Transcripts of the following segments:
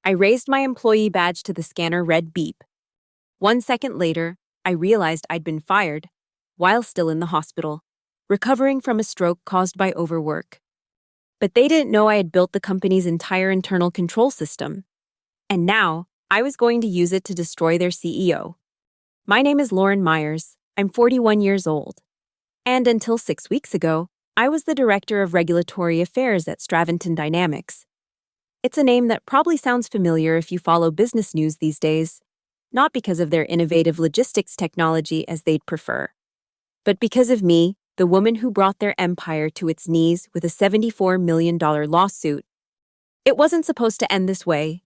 I raised my employee badge to the scanner red beep. 1 second later, I realized I'd been fired, while still in the hospital, recovering from a stroke caused by overwork. But they didn't know I had built the company's entire internal control system. And now, I was going to use it to destroy their CEO. My name is Lauren Myers. I'm 41 years old. And until 6 weeks ago, I was the Director of Regulatory Affairs at Straventon Dynamics. It's a name that probably sounds familiar if you follow business news these days, not because of their innovative logistics technology as they'd prefer, but because of me, the woman who brought their empire to its knees with a $74 million lawsuit. It wasn't supposed to end this way.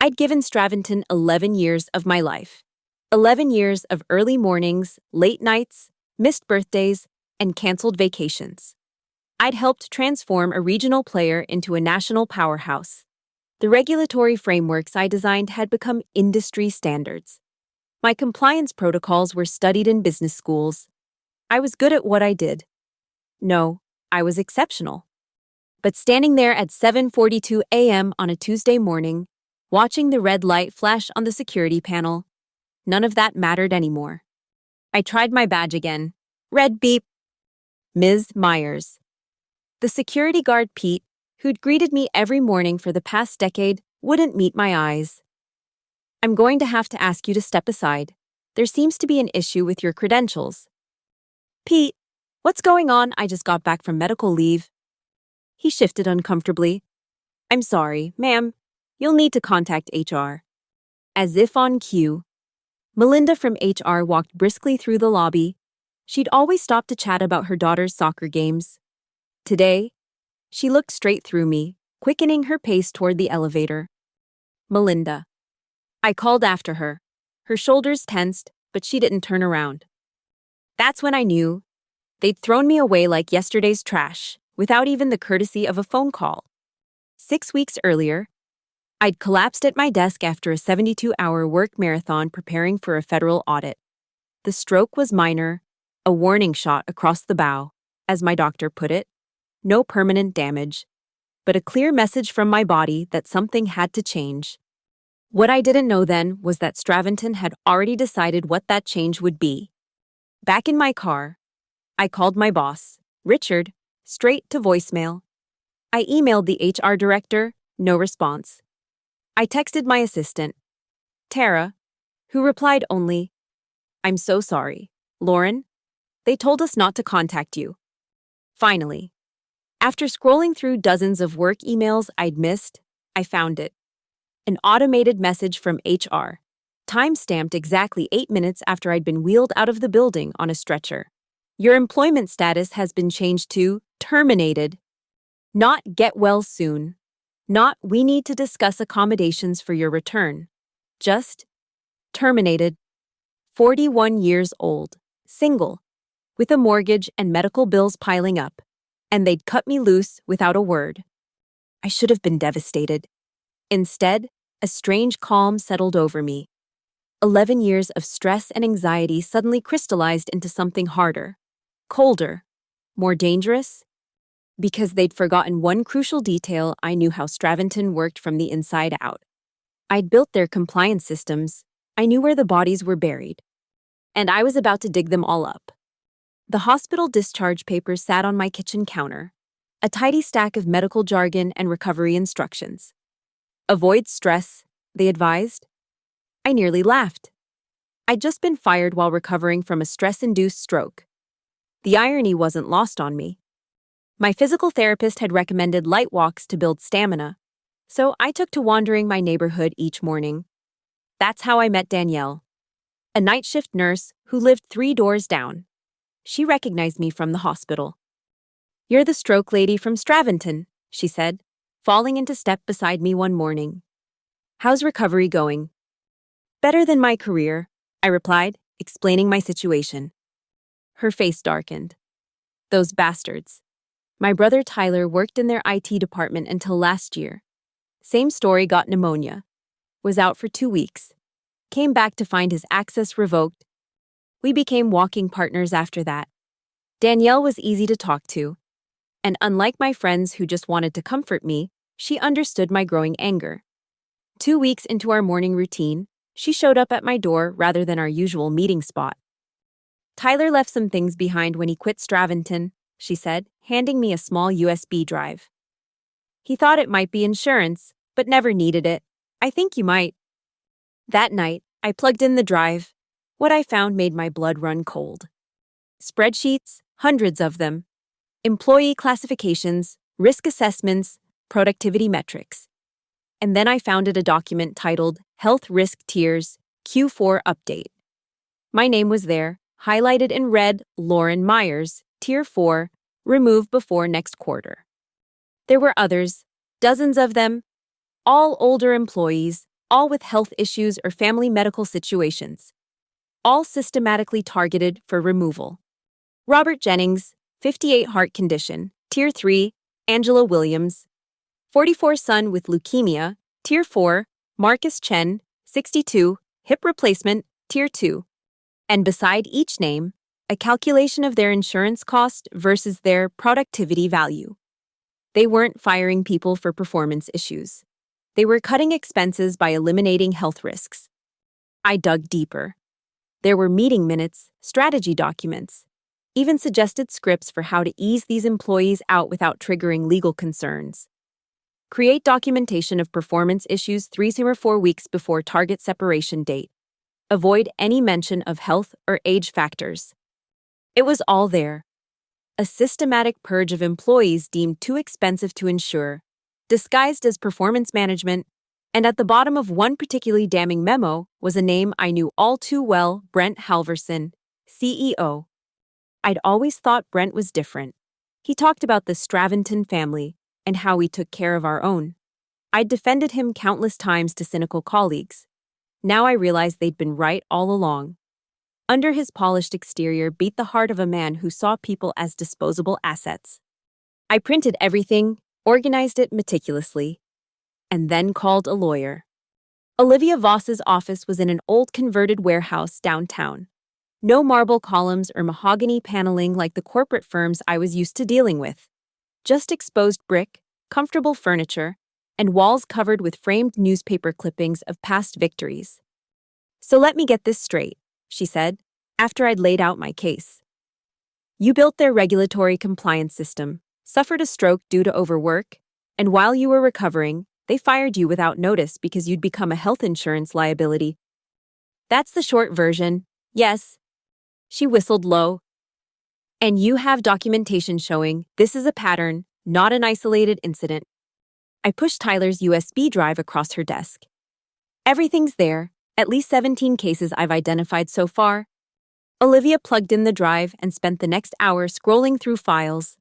I'd given Straventon 11 years of my life. 11 years of early mornings, late nights, missed birthdays, and canceled vacations. I'd helped transform a regional player into a national powerhouse. The regulatory frameworks I designed had become industry standards. My compliance protocols were studied in business schools. I was good at what I did. No, I was exceptional. But standing there at 7:42 a.m. on a Tuesday morning, watching the red light flash on the security panel, none of that mattered anymore. I tried my badge again. Red beep. Ms. Myers. The security guard Pete, who'd greeted me every morning for the past decade, wouldn't meet my eyes. I'm going to have to ask you to step aside. There seems to be an issue with your credentials. Pete, what's going on? I just got back from medical leave. He shifted uncomfortably. I'm sorry, ma'am. You'll need to contact HR. As if on cue, Melinda from HR walked briskly through the lobby. She'd always stop to chat about her daughter's soccer games. Today, she looked straight through me, quickening her pace toward the elevator. Melinda. I called after her. Her shoulders tensed, but she didn't turn around. That's when I knew. They'd thrown me away like yesterday's trash, without even the courtesy of a phone call. 6 weeks earlier, I'd collapsed at my desk after a 72-hour work marathon preparing for a federal audit. The stroke was minor, a warning shot across the bow, as my doctor put it. No permanent damage, but a clear message from my body that something had to change. What I didn't know then was that Straventon had already decided what that change would be. Back in my car, I called my boss, Richard, straight to voicemail. I emailed the HR director, no response. I texted my assistant, Tara, who replied only, I'm so sorry, Lauren. They told us not to contact you. Finally, after scrolling through dozens of work emails I'd missed, I found it. An automated message from HR, time-stamped exactly 8 minutes after I'd been wheeled out of the building on a stretcher. Your employment status has been changed to terminated. Not get well soon. Not we need to discuss accommodations for your return. Just terminated. 41 years old, single, with a mortgage and medical bills piling up. And they'd cut me loose without a word. I should have been devastated. Instead, a strange calm settled over me. 11 years of stress and anxiety suddenly crystallized into something harder, colder, more dangerous. Because they'd forgotten one crucial detail, I knew how Straventon worked from the inside out. I'd built their compliance systems. I knew where the bodies were buried. And I was about to dig them all up. The hospital discharge papers sat on my kitchen counter, a tidy stack of medical jargon and recovery instructions. Avoid stress, they advised. I nearly laughed. I'd just been fired while recovering from a stress-induced stroke. The irony wasn't lost on me. My physical therapist had recommended light walks to build stamina, so I took to wandering my neighborhood each morning. That's how I met Danielle, a night shift nurse who lived 3 doors down. She recognized me from the hospital. You're the stroke lady from Straventon, she said, falling into step beside me one morning. How's recovery going? Better than my career, I replied, explaining my situation. Her face darkened. Those bastards. My brother Tyler worked in their IT department until last year. Same story, got pneumonia. Was out for 2 weeks. Came back to find his access revoked. We became walking partners after that. Danielle was easy to talk to. And unlike my friends who just wanted to comfort me, she understood my growing anger. 2 weeks into our morning routine, she showed up at my door rather than our usual meeting spot. Tyler left some things behind when he quit Straventon, she said, handing me a small USB drive. He thought it might be insurance, but never needed it. I think you might. That night, I plugged in the drive. What I found made my blood run cold. Spreadsheets, hundreds of them. Employee classifications, risk assessments, productivity metrics. And then I found a document titled Health Risk Tiers, Q4 Update. My name was there, highlighted in red, Lauren Myers, Tier 4, remove before next quarter. There were others, dozens of them, all older employees, all with health issues or family medical situations, all systematically targeted for removal. Robert Jennings, 58 heart condition, Tier 3, Angela Williams, 44 son with leukemia, Tier 4, Marcus Chen, 62, hip replacement, Tier 2. And beside each name, a calculation of their insurance cost versus their productivity value. They weren't firing people for performance issues. They were cutting expenses by eliminating health risks. I dug deeper. There were meeting minutes, strategy documents, even suggested scripts for how to ease these employees out without triggering legal concerns. Create documentation of performance issues 3 or 4 weeks before target separation date. Avoid any mention of health or age factors. It was all there. A systematic purge of employees deemed too expensive to insure, disguised as performance management, and at the bottom of one particularly damning memo was a name I knew all too well, Brent Halverson, CEO. I'd always thought Brent was different. He talked about the Straventon family and how we took care of our own. I'd defended him countless times to cynical colleagues. Now I realized they'd been right all along. Under his polished exterior beat the heart of a man who saw people as disposable assets. I printed everything, organized it meticulously, and then called a lawyer. Olivia Voss's office was in an old converted warehouse downtown. No marble columns or mahogany paneling like the corporate firms I was used to dealing with. Just exposed brick, comfortable furniture, and walls covered with framed newspaper clippings of past victories. So let me get this straight, she said, after I'd laid out my case. You built their regulatory compliance system, suffered a stroke due to overwork, and while you were recovering, they fired you without notice because you'd become a health insurance liability. That's the short version, yes. She whistled low. And you have documentation showing this is a pattern, not an isolated incident. I pushed Tyler's USB drive across her desk. Everything's there, at least 17 cases I've identified so far. Olivia plugged in the drive and spent the next hour scrolling through files,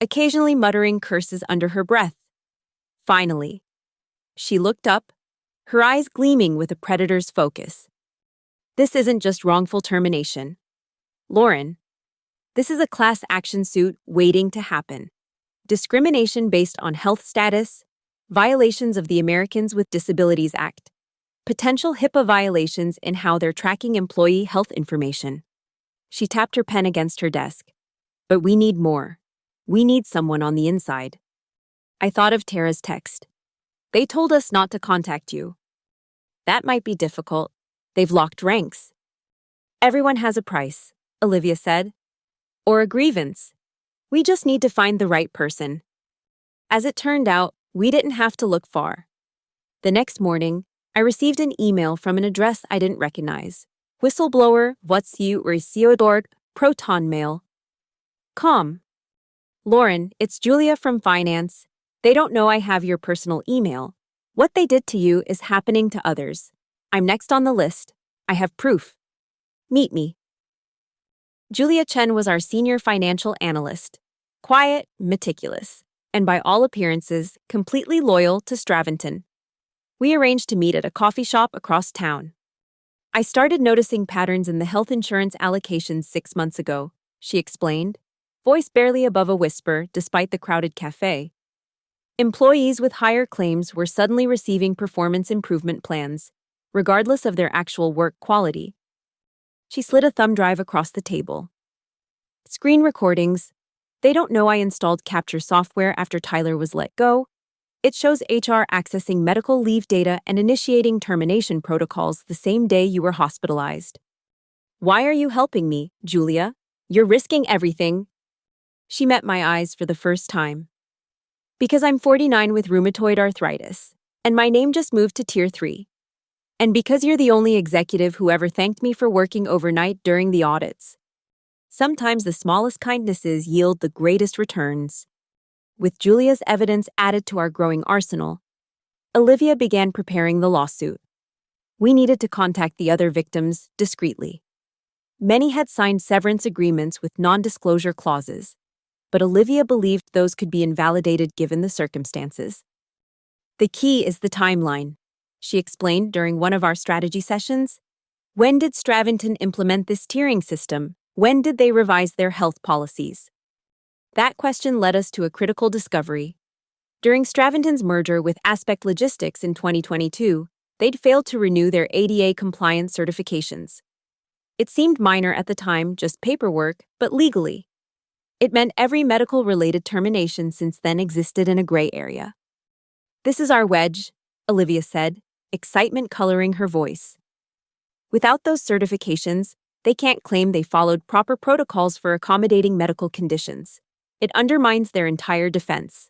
occasionally muttering curses under her breath. Finally, she looked up, her eyes gleaming with a predator's focus. This isn't just wrongful termination. Lauren, this is a class action suit waiting to happen. Discrimination based on health status, violations of the Americans with Disabilities Act, potential HIPAA violations in how they're tracking employee health information. She tapped her pen against her desk. But we need more. We need someone on the inside. I thought of Tara's text. They told us not to contact you. That might be difficult. They've locked ranks. Everyone has a price, Olivia said. Or a grievance. We just need to find the right person. As it turned out, we didn't have to look far. The next morning, I received an email from an address I didn't recognize. Whistleblower, what's you Reciodord, Proton Mail. Lauren, it's Julia from Finance. They don't know I have your personal email. What they did to you is happening to others. I'm next on the list. I have proof. Meet me. Julia Chen was our senior financial analyst. Quiet, meticulous, and by all appearances, completely loyal to Straventon. We arranged to meet at a coffee shop across town. I started noticing patterns in the health insurance allocations 6 months ago, she explained, voice barely above a whisper despite the crowded cafe. Employees with higher claims were suddenly receiving performance improvement plans, regardless of their actual work quality. She slid a thumb drive across the table. Screen recordings. They don't know I installed capture software after Tyler was let go. It shows HR accessing medical leave data and initiating termination protocols the same day you were hospitalized. Why are you helping me, Julia? You're risking everything. She met my eyes for the first time. Because I'm 49 with rheumatoid arthritis, and my name just moved to Tier 3. And because you're the only executive who ever thanked me for working overnight during the audits. Sometimes the smallest kindnesses yield the greatest returns. With Julia's evidence added to our growing arsenal, Olivia began preparing the lawsuit. We needed to contact the other victims discreetly. Many had signed severance agreements with non-disclosure clauses, but Olivia believed those could be invalidated given the circumstances. The key is the timeline, she explained during one of our strategy sessions. When did Straventon implement this tiering system? When did they revise their health policies? That question led us to a critical discovery. During Straventon's merger with Aspect Logistics in 2022, they'd failed to renew their ADA-compliant certifications. It seemed minor at the time, just paperwork, but legally. It meant every medical-related termination since then existed in a gray area. This is our wedge, Olivia said, excitement coloring her voice. Without those certifications, they can't claim they followed proper protocols for accommodating medical conditions. It undermines their entire defense.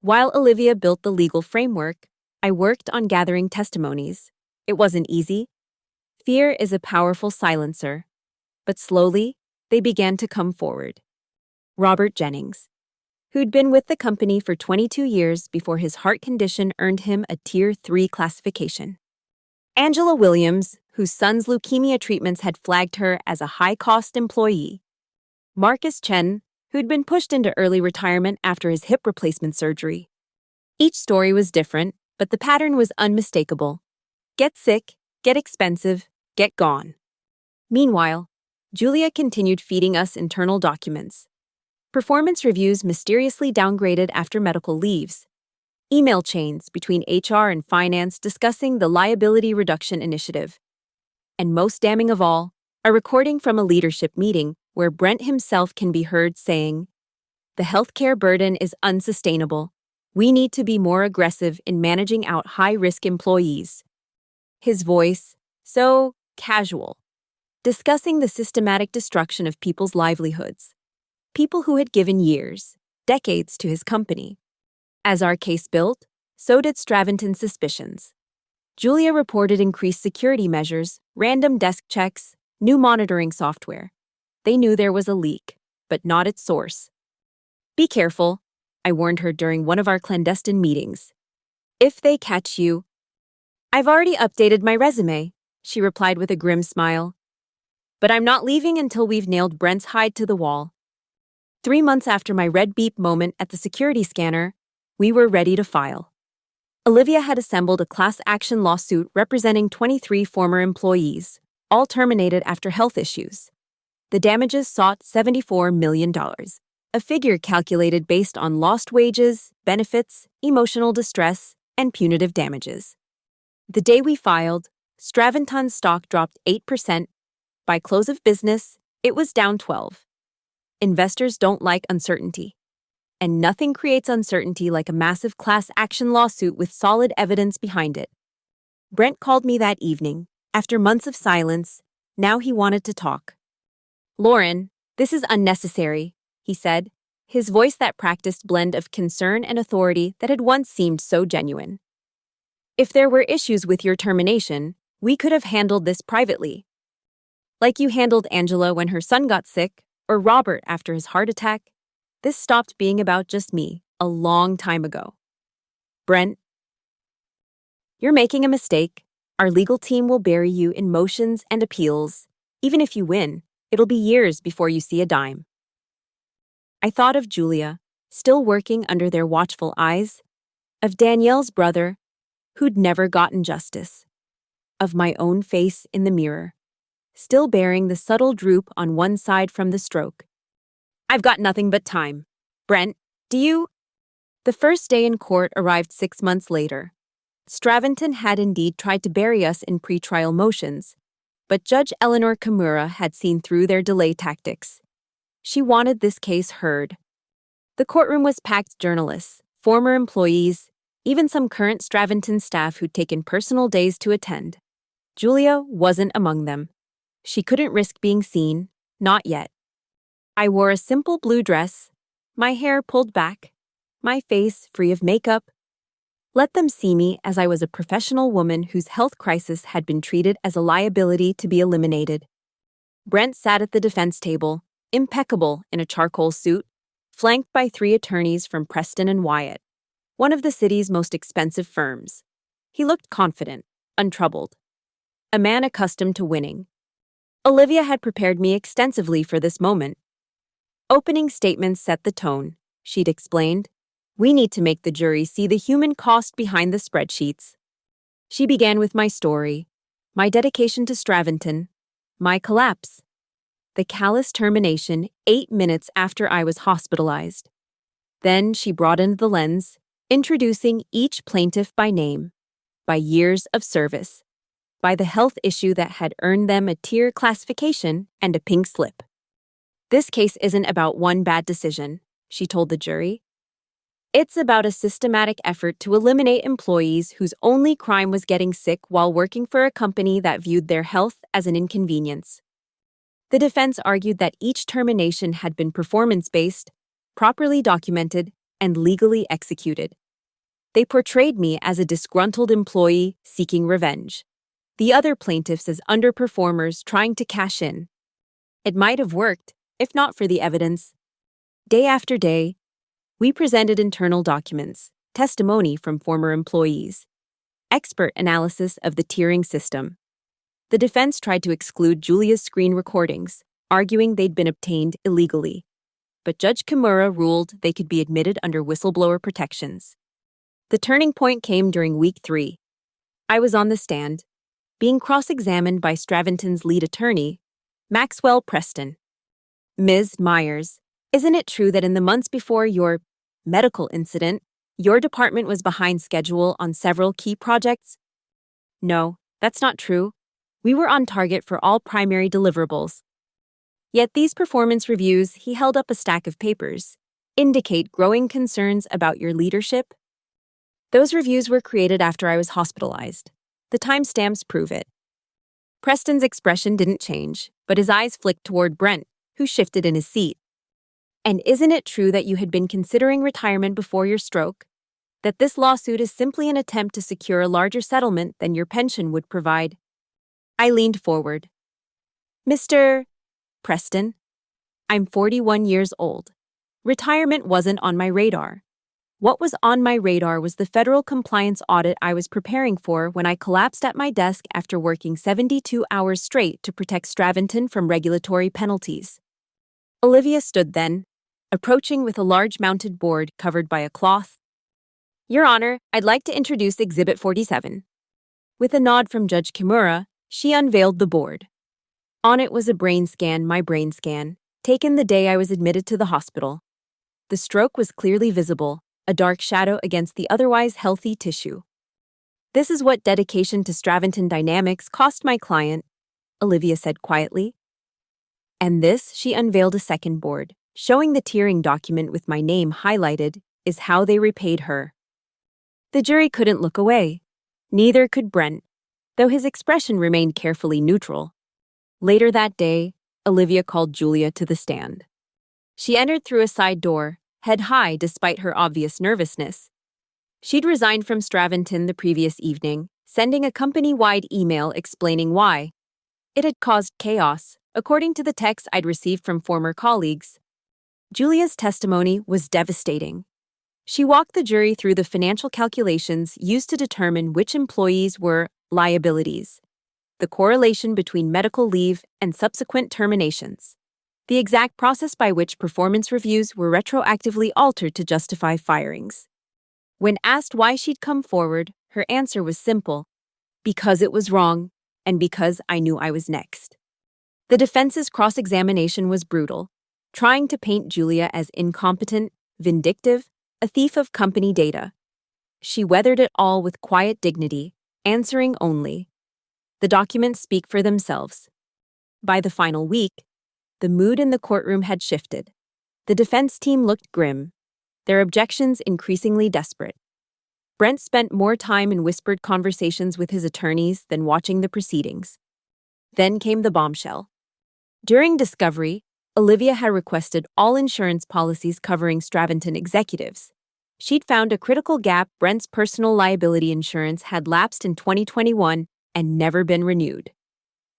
While Olivia built the legal framework, I worked on gathering testimonies. It wasn't easy. Fear is a powerful silencer. But slowly, they began to come forward. Robert Jennings, who'd been with the company for 22 years before his heart condition earned him a Tier 3 classification. Angela Williams, whose son's leukemia treatments had flagged her as a high-cost employee. Marcus Chen, who'd been pushed into early retirement after his hip replacement surgery. Each story was different, but the pattern was unmistakable. Get sick, get expensive, get gone. Meanwhile, Julia continued feeding us internal documents. Performance reviews mysteriously downgraded after medical leaves. Email chains between HR and finance discussing the liability reduction initiative. And most damning of all, a recording from a leadership meeting where Brent himself can be heard saying, "The healthcare burden is unsustainable. We need to be more aggressive in managing out high-risk employees." His voice, so casual, discussing the systematic destruction of people's livelihoods. People who had given years, decades to his company. As our case built, so did Straventon's suspicions. Julia reported increased security measures, random desk checks, new monitoring software. They knew there was a leak, but not its source. "Be careful," I warned her during one of our clandestine meetings. "If they catch you..." "I've already updated my resume," she replied with a grim smile. "But I'm not leaving until we've nailed Brent's hide to the wall." 3 months after my red beep moment at the security scanner, we were ready to file. Olivia had assembled a class action lawsuit representing 23 former employees, all terminated after health issues. The damages sought $74 million, a figure calculated based on lost wages, benefits, emotional distress, and punitive damages. The day we filed, Straventon's stock dropped 8%. By close of business, it was down 12%. Investors don't like uncertainty. And nothing creates uncertainty like a massive class action lawsuit with solid evidence behind it. Brent called me that evening. After months of silence, now he wanted to talk. "Lauren, this is unnecessary," he said, his voice that practiced blend of concern and authority that had once seemed so genuine. "If there were issues with your termination, we could have handled this privately. Like you handled Angela when her son got sick, or Robert after his heart attack. This stopped being about just me a long time ago. Brent, you're making a mistake. Our legal team will bury you in motions and appeals. Even if you win, it'll be years before you see a dime." I thought of Julia, still working under their watchful eyes, of Danielle's brother, who'd never gotten justice, of my own face in the mirror, still bearing the subtle droop on one side from the stroke. "I've got nothing but time. Brent, do you..." The first day in court arrived 6 months later. Straventon had indeed tried to bury us in pretrial motions, but Judge Eleanor Kimura had seen through their delay tactics. She wanted this case heard. The courtroom was packed journalists, former employees, even some current Straventon staff who'd taken personal days to attend. Julia wasn't among them. She couldn't risk being seen, not yet. I wore a simple blue dress, my hair pulled back, my face free of makeup. Let them see me as I was a professional woman whose health crisis had been treated as a liability to be eliminated. Brent sat at the defense table, impeccable in a charcoal suit, flanked by 3 attorneys from Preston and Wyatt, one of the city's most expensive firms. He looked confident, untroubled. A man accustomed to winning. Olivia had prepared me extensively for this moment. Opening statements set the tone, she'd explained. We need to make the jury see the human cost behind the spreadsheets. She began with my story, my dedication to Straventon, my collapse, the callous termination 8 minutes after I was hospitalized. Then she broadened the lens, introducing each plaintiff by name, by years of service, by the health issue that had earned them a tier classification and a pink slip. This case isn't about one bad decision, she told the jury. It's about a systematic effort to eliminate employees whose only crime was getting sick while working for a company that viewed their health as an inconvenience. The defense argued that each termination had been performance-based, properly documented, and legally executed. They portrayed me as a disgruntled employee seeking revenge, the other plaintiffs as underperformers trying to cash in. It might have worked, if not for the evidence. Day after day, we presented internal documents, testimony from former employees, expert analysis of the tiering system. The defense tried to exclude Julia's screen recordings, arguing they'd been obtained illegally. But Judge Kimura ruled they could be admitted under whistleblower protections. The turning point came during week 3. I was on the stand, being cross-examined by Straventon's lead attorney, Maxwell Preston. Ms. Myers, isn't it true that in the months before your medical incident, your department was behind schedule on several key projects? No, that's not true. We were on target for all primary deliverables. Yet these performance reviews, he held up a stack of papers, indicate growing concerns about your leadership. Those reviews were created after I was hospitalized. The timestamps prove it. Preston's expression didn't change, but his eyes flicked toward Brent, who shifted in his seat. And isn't it true that you had been considering retirement before your stroke? That this lawsuit is simply an attempt to secure a larger settlement than your pension would provide? I leaned forward. Mr. Preston, I'm 41 years old. Retirement wasn't on my radar. What was on my radar was the federal compliance audit I was preparing for when I collapsed at my desk after working 72 hours straight to protect Straventon from regulatory penalties. Olivia stood then, approaching with a large mounted board covered by a cloth. Your Honor, I'd like to introduce Exhibit 47. With a nod from Judge Kimura, she unveiled the board. On it was a brain scan, my brain scan, taken the day I was admitted to the hospital. The stroke was clearly visible, a dark shadow against the otherwise healthy tissue. This is what dedication to Straventon Dynamics cost my client, Olivia said quietly. And this, she unveiled a second board, showing the tiering document with my name highlighted, is how they repaid her. The jury couldn't look away. Neither could Brent, though his expression remained carefully neutral. Later that day, Olivia called Julia to the stand. She entered through a side door, head high despite her obvious nervousness. She'd resigned from Straventon the previous evening, sending a company-wide email explaining why. It had caused chaos, according to the text I'd received from former colleagues. Julia's testimony was devastating. She walked the jury through the financial calculations used to determine which employees were liabilities, the correlation between medical leave and subsequent terminations, the exact process by which performance reviews were retroactively altered to justify firings. When asked why she'd come forward, her answer was simple: because it was wrong, and because I knew I was next. The defense's cross-examination was brutal, trying to paint Julia as incompetent, vindictive, a thief of company data. She weathered it all with quiet dignity, answering only. The documents speak for themselves. By the final week, the mood in the courtroom had shifted. The defense team looked grim. their objections increasingly desperate. Brent spent more time in whispered conversations with his attorneys than watching the proceedings. Then came the bombshell. During discovery, Olivia had requested all insurance policies covering Straventon executives. She'd found a critical gap. Brent's personal liability insurance had lapsed in 2021 and never been renewed.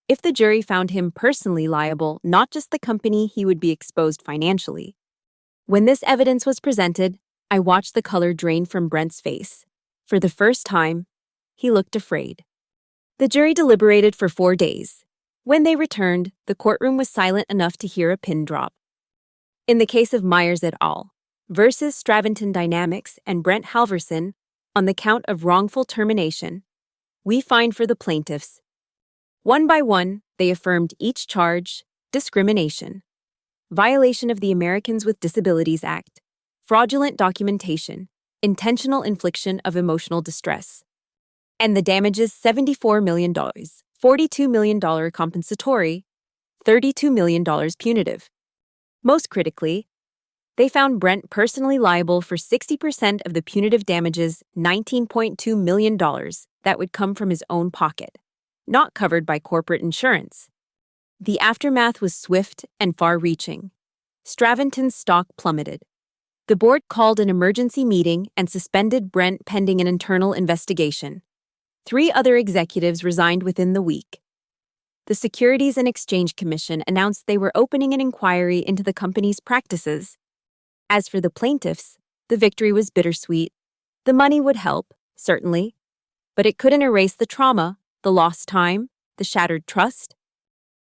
If the jury found him personally liable, not just the company, he would be exposed financially. When this evidence was presented, I watched the color drain from Brent's face. For the first time, he looked afraid. The jury deliberated for 4 days. When they returned, the courtroom was silent enough to hear a pin drop. In the case of Myers et al. Versus Straventon Dynamics and Brent Halverson, on the count of wrongful termination, we find for the plaintiffs. One by one, they affirmed each charge: discrimination, violation of the Americans with Disabilities Act, fraudulent documentation, intentional infliction of emotional distress. And the damages: $74 million, $42 million compensatory, $32 million punitive. Most critically, they found Brent personally liable for 60% of the punitive damages, $19.2 million, that would come from his own pocket, not covered by corporate insurance. The aftermath was swift and far-reaching. Straventon's stock plummeted. The board called an emergency meeting and suspended Brent pending an internal investigation. 3 other executives resigned within the week. The Securities and Exchange Commission announced they were opening an inquiry into the company's practices. As for the plaintiffs, the victory was bittersweet. The money would help, certainly, but it couldn't erase the trauma, the lost time, the shattered trust.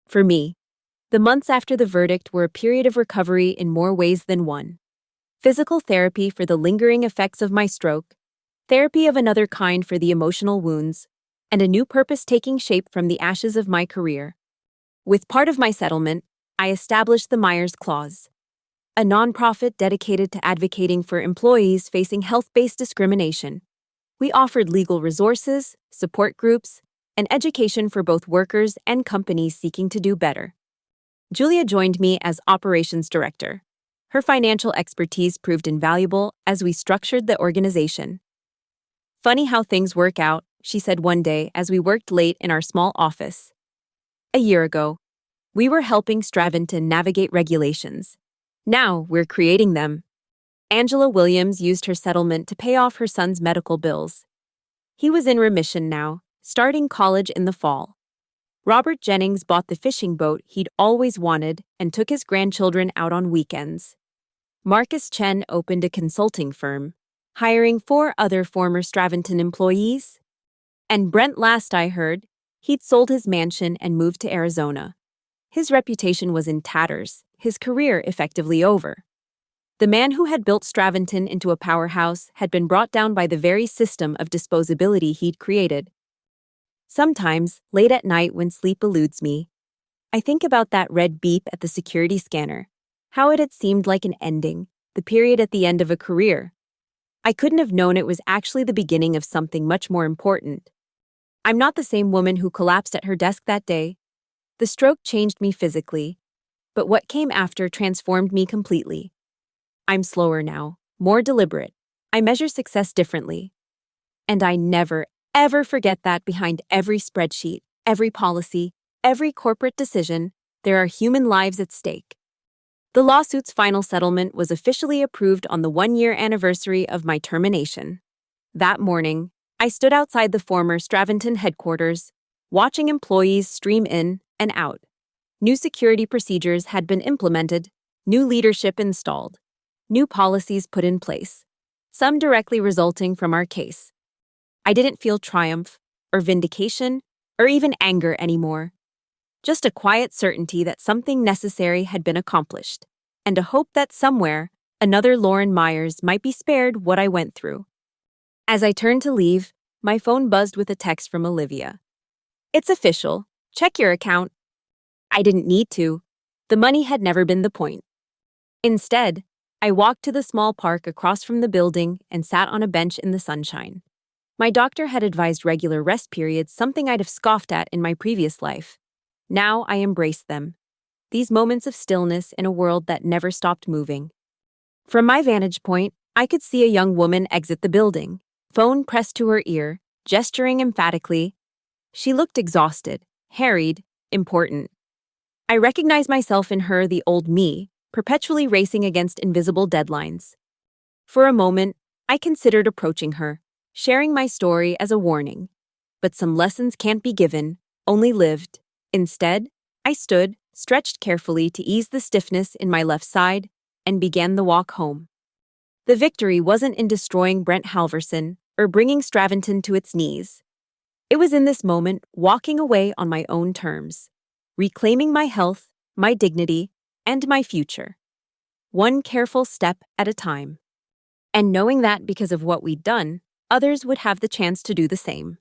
For me, the months after the verdict were a period of recovery in more ways than one. Physical therapy for the lingering effects of my stroke, therapy of another kind for the emotional wounds, and a new purpose taking shape from the ashes of my career. With part of my settlement, I established the Myers Clause, a nonprofit dedicated to advocating for employees facing health-based discrimination. We offered legal resources, support groups, and education for both workers and companies seeking to do better. Julia joined me as operations director. Her financial expertise proved invaluable as we structured the organization. "Funny how things work out," she said one day as we worked late in our small office. A year ago, we were helping Straventon navigate regulations. Now we're creating them. Angela Williams used her settlement to pay off her son's medical bills. He was in remission now, starting college in the fall. Robert Jennings bought the fishing boat he'd always wanted and took his grandchildren out on weekends. Marcus Chen opened a consulting firm, hiring 4 other former Straventon employees. And Brent, last I heard, he'd sold his mansion and moved to Arizona. His reputation was in tatters, his career effectively over. The man who had built Straventon into a powerhouse had been brought down by the very system of disposability he'd created. Sometimes, late at night when sleep eludes me, I think about that red beep at the security scanner, how it had seemed like an ending, the period at the end of a career. I couldn't have known it was actually the beginning of something much more important. I'm not the same woman who collapsed at her desk that day. The stroke changed me physically, but what came after transformed me completely. I'm slower now, more deliberate. I measure success differently. And I never, ever forget that behind every spreadsheet, every policy, every corporate decision, there are human lives at stake. The lawsuit's final settlement was officially approved on the 1-year anniversary of my termination. That morning, I stood outside the former Straventon headquarters, watching employees stream in and out. New security procedures had been implemented, new leadership installed, new policies put in place, some directly resulting from our case. I didn't feel triumph, or vindication, or even anger anymore. Just a quiet certainty that something necessary had been accomplished, and a hope that somewhere, another Lauren Myers might be spared what I went through. As I turned to leave, my phone buzzed with a text from Olivia. "It's official. Check your account." I didn't need to. The money had never been the point. Instead, I walked to the small park across from the building and sat on a bench in the sunshine. My doctor had advised regular rest periods, something I'd have scoffed at in my previous life. Now I embraced them. These moments of stillness in a world that never stopped moving. From my vantage point, I could see a young woman exit the building, phone pressed to her ear, gesturing emphatically. She looked exhausted, harried, important. I recognized myself in her, the old me, perpetually racing against invisible deadlines. For a moment, I considered approaching her, sharing my story as a warning. But some lessons can't be given, only lived. Instead, I stood, stretched carefully to ease the stiffness in my left side, and began the walk home. The victory wasn't in destroying Brent Halverson or bringing Straventon to its knees. It was in this moment, walking away on my own terms, reclaiming my health, my dignity, and my future. One careful step at a time. And knowing that because of what we'd done, others would have the chance to do the same.